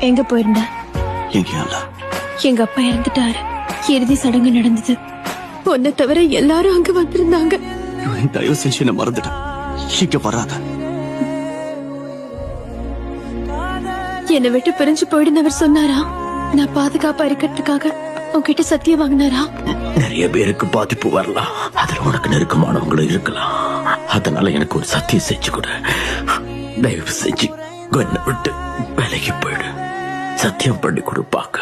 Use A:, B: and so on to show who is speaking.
A: எங்க போயிருந்த?
B: எங்கேயும்
A: எங்க அப்பா இறந்துட்டாரு. இறுதி சடங்கு நடந்தது. உன்னை தவிர எல்லாரும் அங்க வந்திருந்தாங்க.
B: தயவு செஞ்சு என்ன மறந்துட்டேன். இங்க வராத.
A: என்னை விட்டு பிரிஞ்சு போயிடுனவர் சொன்னாரா? நான் பாதுகாப்பா இருக்கிறதுக்காக உன்கிட்ட சத்தியம் வாங்கினாரா?
C: நிறைய பேருக்கு பாதிப்பு வரலாம், அதுல உனக்கு நெருக்கமானவங்களும் இருக்கலாம். அதனால எனக்கு ஒரு சத்தியம் செஞ்சு கொடு. தயவு செஞ்சு என்னை விட்டு விலகி போயிடு. சத்தியம் பண்ணி கொடுப்பாக்க.